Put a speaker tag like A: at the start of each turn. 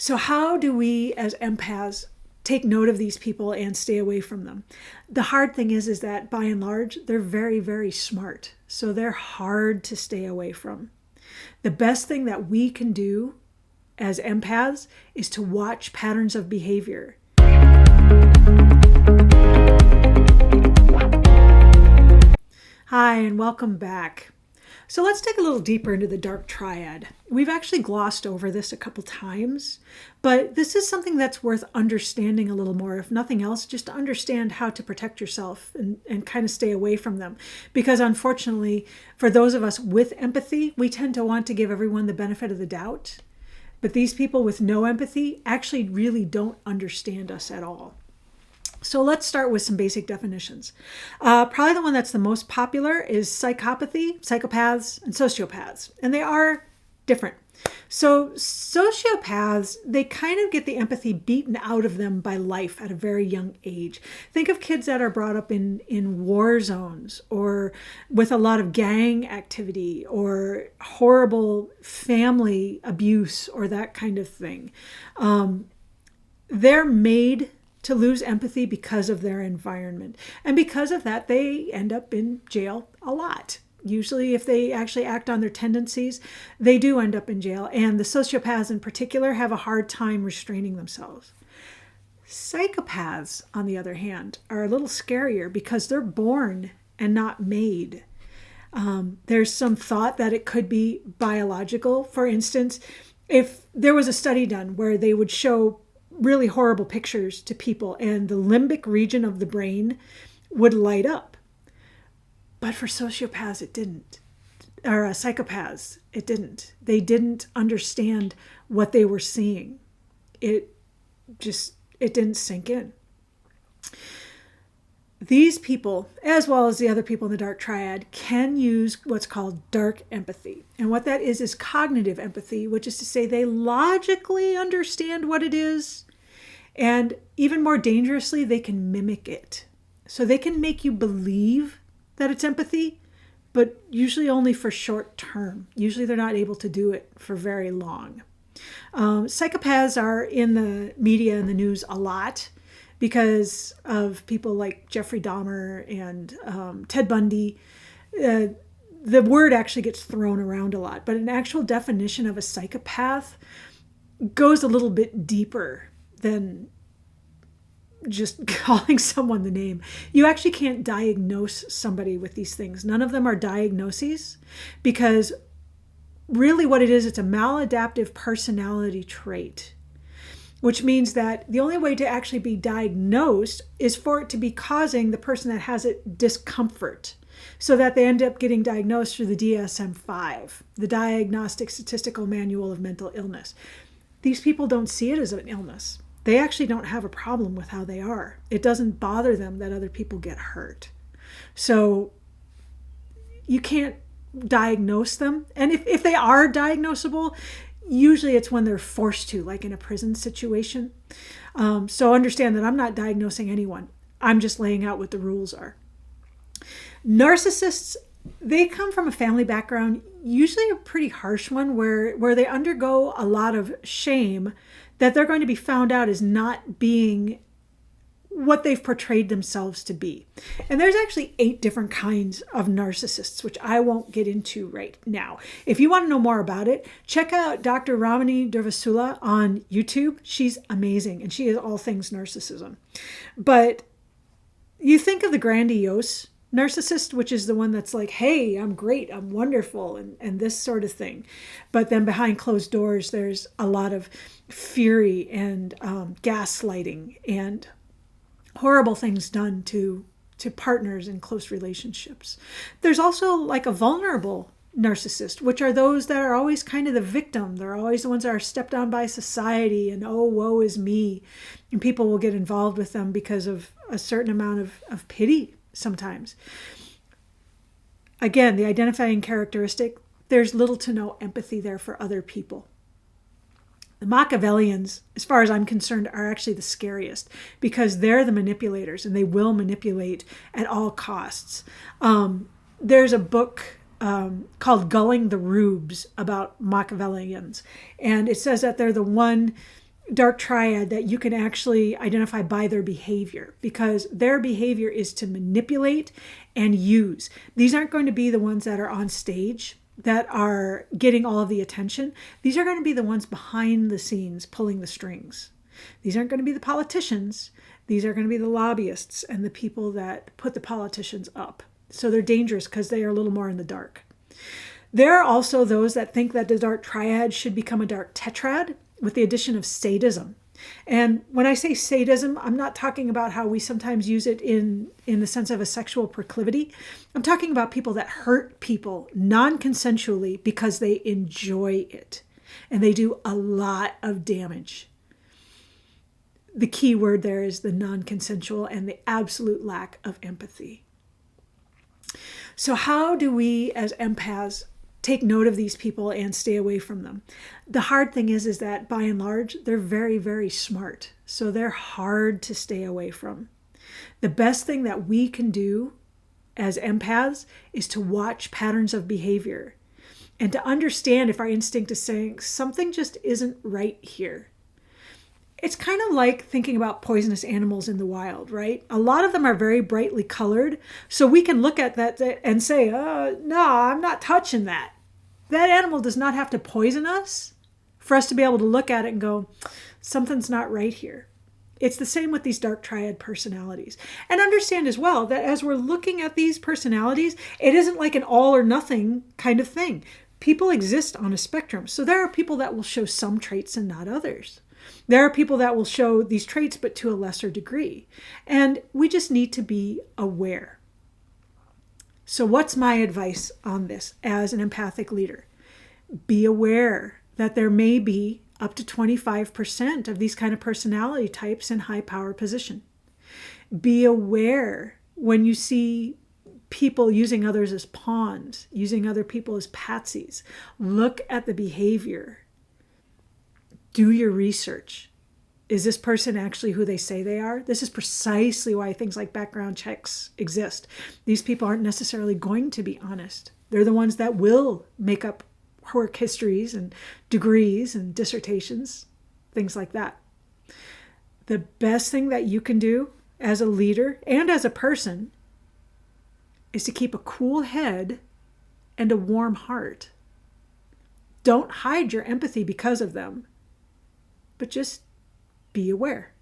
A: So how do we as empaths take note of these people and stay away from them? The hard thing is that by and large, they're very, very smart. So they're hard to stay away from. The best thing that we can do as empaths is to watch patterns of behavior. Hi, and welcome back. So let's dig a little deeper into the Dark Triad. We've actually glossed over this a couple times, but this is something that's worth understanding a little more, if nothing else, just to understand how to protect yourself and kind of stay away from them. Because unfortunately, for those of us with empathy, we tend to want to give everyone the benefit of the doubt. But these people with no empathy actually really don't understand us at all. So let's start with some basic definitions. Probably the one that's the most popular is psychopathy, psychopaths, and sociopaths. And they are different. So sociopaths, they kind of get the empathy beaten out of them by life at a very young age. Think of kids that are brought up in war zones or with a lot of gang activity or horrible family abuse or that kind of thing. They're made to lose empathy because of their environment. And because of that, they end up in jail a lot. Usually, if they actually act on their tendencies, they do end up in jail. And the sociopaths in particular have a hard time restraining themselves. Psychopaths, on the other hand, are a little scarier because they're born and not made. There's some thought that it could be biological. For instance, if there was a study done where they would show really horrible pictures to people and the limbic region of the brain would light up. But for sociopaths, it didn't. Or psychopaths, it didn't. They didn't understand what they were seeing. It didn't sink in. These people, as well as the other people in the Dark Triad, can use what's called dark empathy. And what that is cognitive empathy, which is to say they logically understand what it is. And even more dangerously, they can mimic it. So they can make you believe that it's empathy, but usually only for short term. Usually they're not able to do it for very long. Psychopaths are in the media and the news a lot because of people like Jeffrey Dahmer and Ted Bundy. The word actually gets thrown around a lot, but an actual definition of a psychopath goes a little bit deeper than just calling someone the name. You actually can't diagnose somebody with these things. None of them are diagnoses because really what it is, it's a maladaptive personality trait, which means that the only way to actually be diagnosed is for it to be causing the person that has it discomfort, so that they end up getting diagnosed through the DSM-5, the Diagnostic Statistical Manual of Mental Illness. These people don't see it as an illness. They actually don't have a problem with how they are. It doesn't bother them that other people get hurt. So you can't diagnose them. And if they are diagnosable, usually it's when they're forced to, like in a prison situation. So understand that I'm not diagnosing anyone. I'm just laying out what the rules are. Narcissists, they come from a family background, usually a pretty harsh one, where they undergo a lot of shame that they're going to be found out as not being what they've portrayed themselves to be. And there's actually 8 different kinds of narcissists, which I won't get into right now. If you want to know more about it, check out Dr. Ramani Durvasula on YouTube. She's amazing, and she is all things narcissism. But you think of the grandiose narcissist, which is the one that's like, hey, I'm great, I'm wonderful, and this sort of thing. But then behind closed doors, there's a lot of fury and gaslighting and horrible things done to partners in close relationships. There's also like a vulnerable narcissist, which are those that are always kind of the victim. They're always the ones that are stepped on by society and, oh, woe is me. And people will get involved with them because of a certain amount of pity sometimes. Again, the identifying characteristic, there's little to no empathy there for other people. The Machiavellians, as far as I'm concerned, are actually the scariest because they're the manipulators and they will manipulate at all costs. There's a book called Gulling the Rubes about Machiavellians, and it says that they're the one Dark Triad that you can actually identify by their behavior, because their behavior is to manipulate and use. These aren't going to be the ones that are on stage that are getting all of the attention. These are going to be the ones behind the scenes pulling the strings. These aren't going to be the politicians. These are going to be the lobbyists and the people that put the politicians up. So they're dangerous because they are a little more in the dark. There are also those that think that the Dark Triad should become a Dark Tetrad with the addition of sadism. And when I say sadism, I'm not talking about how we sometimes use it in the sense of a sexual proclivity. I'm talking about people that hurt people non-consensually because they enjoy it. And they do a lot of damage. The key word there is the non-consensual and the absolute lack of empathy. So how do we as empaths take note of these people and stay away from them? The hard thing is that by and large, they're very, very smart. So they're hard to stay away from. The best thing that we can do as empaths is to watch patterns of behavior and to understand if our instinct is saying something just isn't right here. It's kind of like thinking about poisonous animals in the wild, right? A lot of them are very brightly colored, so we can look at that and say, no, I'm not touching that. That animal does not have to poison us for us to be able to look at it and go, something's not right here. It's the same with these Dark Triad personalities. And understand as well that as we're looking at these personalities, it isn't like an all or nothing kind of thing. People exist on a spectrum. So there are people that will show some traits and not others. There are people that will show these traits, but to a lesser degree. And we just need to be aware. So what's my advice on this as an empathic leader? Be aware that there may be up to 25% of these kind of personality types in high power position. Be aware when you see people using others as pawns, using other people as patsies. Look at the behavior. Do your research. Is this person actually who they say they are? This is precisely why things like background checks exist. These people aren't necessarily going to be honest. They're the ones that will make up work histories and degrees and dissertations, things like that. The best thing that you can do as a leader and as a person is to keep a cool head and a warm heart. Don't hide your empathy because of them, but just be aware.